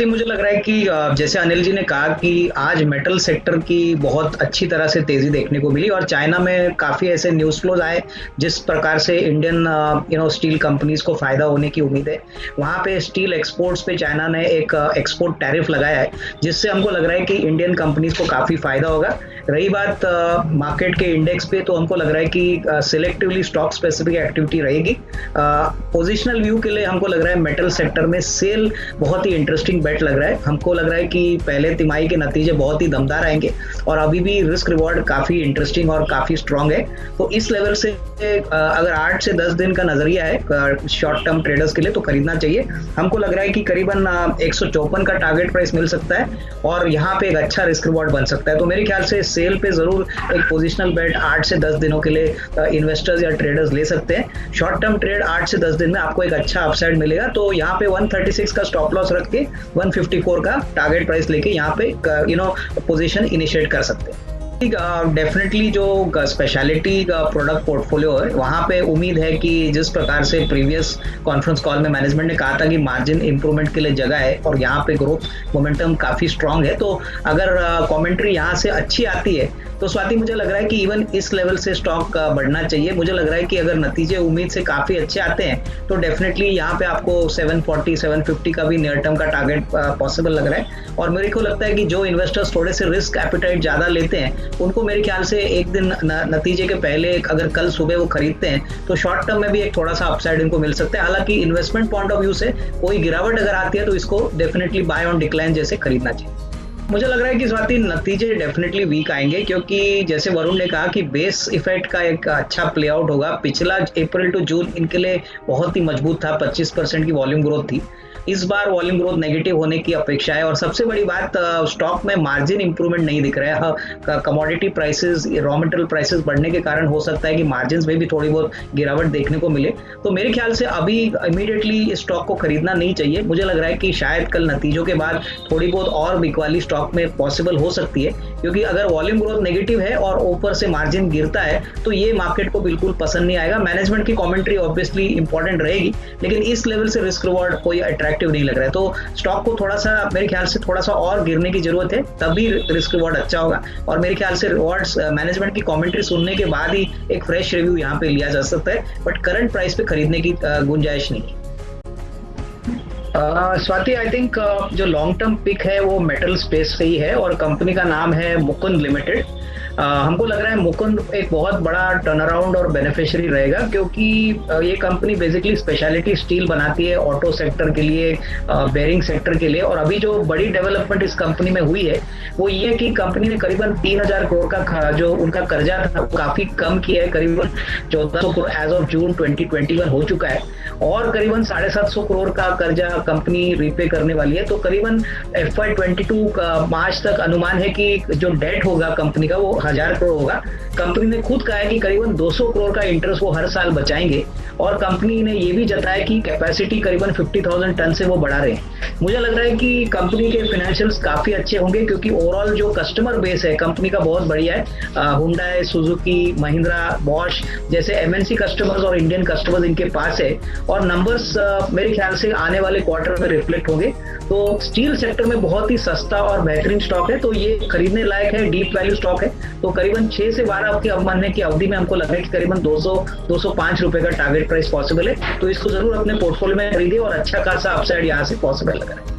मुझे लग रहा है कि जैसे अनिल जी ने कहा कि आज मेटल सेक्टर की बहुत अच्छी तरह से तेजी देखने को मिली और चाइना में काफी ऐसे न्यूज़ फ्लोज आए जिस प्रकार से इंडियन स्टील कंपनीज को फायदा होने की उम्मीद है। वहां पे स्टील एक्सपोर्ट्स पे चाइना ने एक एक्सपोर्ट टैरिफ लगाया है जिससे हमको लग रहा है कि इंडियन कंपनीज को काफी फायदा होगा। रही बात मार्केट के इंडेक्स पे, तो हमको लग रहा है कि सिलेक्टिवली स्टॉक स्पेसिफिक एक्टिविटी रहेगी। पोजिशनल व्यू के लिए हमको लग रहा है मेटल सेक्टर में सेल बहुत ही इंटरेस्टिंग बेट लग रहा है। हमको लग रहा है कि पहले तिमाही के नतीजे बहुत ही दमदार आएंगे और अभी भी रिस्क रिवॉर्ड काफी इंटरेस्टिंग और काफी स्ट्रांग है। तो इस लेवल से अगर 8 से 10 दिन का नजरिया है शॉर्ट टर्म ट्रेडर्स के लिए तो खरीदना चाहिए। हमको लग रहा है कि करीबन 154 का टारगेट प्राइस मिल सकता है और यहाँ पे एक अच्छा रिस्क रिवॉर्ड बन सकता है। तो मेरे ख्याल से सेल पे जरूर एक पोजिशनल बेट 8 से 10 दिनों के लिए इन्वेस्टर्स या ट्रेडर्स ले सकते हैं। शॉर्ट टर्म ट्रेड 8 से 10 दिन में आपको एक अच्छा अपसाइड मिलेगा। तो यहाँ पे 136 का स्टॉप लॉस रख के 154 का टारगेट प्राइस लेके यहाँ पे पोजीशन इनिशिएट कर सकते हैं। डेफिनेटली जो स्पेशलिटी का प्रोडक्ट पोर्टफोलियो है वहाँ पे उम्मीद है कि जिस प्रकार से प्रीवियस कॉन्फ्रेंस कॉल में मैनेजमेंट ने कहा था कि मार्जिन इंप्रूवमेंट के लिए जगह है और यहाँ पे ग्रोथ मोमेंटम काफी स्ट्रांग है। तो अगर कमेंट्री यहाँ से अच्छी आती है तो स्वाति मुझे लग रहा है कि इवन इस लेवल से स्टॉक बढ़ना चाहिए। मुझे लग रहा है कि अगर नतीजे उम्मीद से काफी अच्छे आते हैं तो डेफिनेटली यहाँ पे आपको 740 750 का भी नियर टर्म का टारगेट पॉसिबल लग रहा है। और मेरे को लगता है कि जो इन्वेस्टर्स थोड़े से रिस्क एपिटाइट ज्यादा लेते हैं उनको मेरे ख्याल से एक दिन नतीजे के पहले अगर कल सुबह वो खरीदते हैं तो शॉर्ट टर्म में भी एक थोड़ा सा अपसाइड इनको मिल सकता है। हालांकि इन्वेस्टमेंट पॉइंट ऑफ व्यू से कोई गिरावट अगर आती है तो इसको डेफिनेटली बाय ऑन डिक्लाइन जैसे खरीदना चाहिए। मुझे लग रहा है कि स्वाति नतीजे डेफिनेटली वीक आएंगे क्योंकि जैसे वरुण ने कहा कि बेस इफेक्ट का एक अच्छा प्ले आउट होगा। पिछला अप्रैल टू जून इनके लिए बहुत ही मजबूत था, 25% की वॉल्यूम ग्रोथ थी। इस बार वॉल्यूम ग्रोथ नेगेटिव होने की अपेक्षा है और सबसे बड़ी बात स्टॉक में मार्जिन इंप्रूवमेंट नहीं दिख रहा है। Commodity prices, raw material prices बढ़ने के कारण हो सकता है कि मार्जिन में भी थोड़ी बहुत गिरावट देखने को मिले। तो मेरे ख्याल से अभी इमीडिएटली स्टॉक को खरीदना नहीं चाहिए। मुझे लग रहा है कि शायद कल नतीजों के बाद थोड़ी बहुत और बिकवाली स्टॉक में पॉसिबल हो सकती है क्योंकि अगर वॉल्यूम ग्रोथ नेगेटिव है और ऊपर से मार्जिन गिरता है तो ये मार्केट को बिल्कुल पसंद नहीं आएगा। मैनेजमेंट की कमेंट्री ऑब्वियसली इंपॉर्टेंट रहेगी लेकिन इस लेवल से रिस्क रिवॉर्ड कोई अट्रैक्टिव नहीं लग रहा है। तो स्टॉक को थोड़ा सा मेरे ख्याल से थोड़ा सा और गिरने की जरूरत है तभी रिस्क रिवॉर्ड अच्छा होगा। और मेरे ख्याल से रिवॉर्ड्स मैनेजमेंट की कमेंट्री सुनने के बाद ही एक फ्रेश रिव्यू यहाँ पे लिया जा सकता है बट करंट प्राइस पे खरीदने की गुंजाइश नहीं है। स्वाति आई थिंक जो लॉन्ग टर्म पिक है वो मेटल स्पेस से ही है और कंपनी का नाम है मुकुंद लिमिटेड। हमको लग रहा है मुकुंद एक बहुत बड़ा टर्न अराउंड और बेनिफिशियरी रहेगा क्योंकि ये कंपनी बेसिकली स्पेशलिटी स्टील बनाती है ऑटो सेक्टर के लिए, बेयरिंग सेक्टर के लिए। और अभी जो बड़ी डेवलपमेंट इस कंपनी में हुई है वो ये कि कंपनी ने करीबन 3000 करोड़ का जो उनका कर्जा था वो काफी कम किया है। करीबन 1400 करोड़ एज ऑफ जून 2021 हो चुका है और करीबन 750 करोड़ का कर्जा कंपनी रीपे करने वाली है। तो करीबन FY22 मार्च तक अनुमान है कि जो डेट होगा कंपनी का वो 1000 करोड़ होगा। कंपनी ने खुद कहा है कि करीबन 200 करोड़ का इंटरेस्ट वो हर साल बचाएंगे और कंपनी ने ये भी जताया कि कैपेसिटी करीबन 50,000 टन से वो बढ़ा रहे हैं। मुझे लग रहा है कि कंपनी के फाइनेंशियल्स काफी अच्छे होंगे क्योंकि ओवरऑल जो कस्टमर बेस है कंपनी का बहुत बढ़िया है। हुंडई, सुजुकी, महिंद्रा, बॉश जैसे MNC कस्टमर्स और इंडियन कस्टमर्स इनके पास है और नंबर्स मेरे ख्याल से आने वाले क्वार्टर में रिफ्लेक्ट होंगे। तो स्टील सेक्टर में बहुत ही सस्ता और बेहतरीन स्टॉक है तो ये खरीदने लायक है, डीप वैल्यू स्टॉक है। तो करीबन 6 से 12 के महीने की अवधि में हमको लग रहा है कि करीबन 200-205 रुपए का टारगेट प्राइस पॉसिबल है। तो इसको जरूर अपने पोर्टफोलियो में खरीदिए और अच्छा खासा अपसाइड यहाँ से पॉसिबल लग रहा है।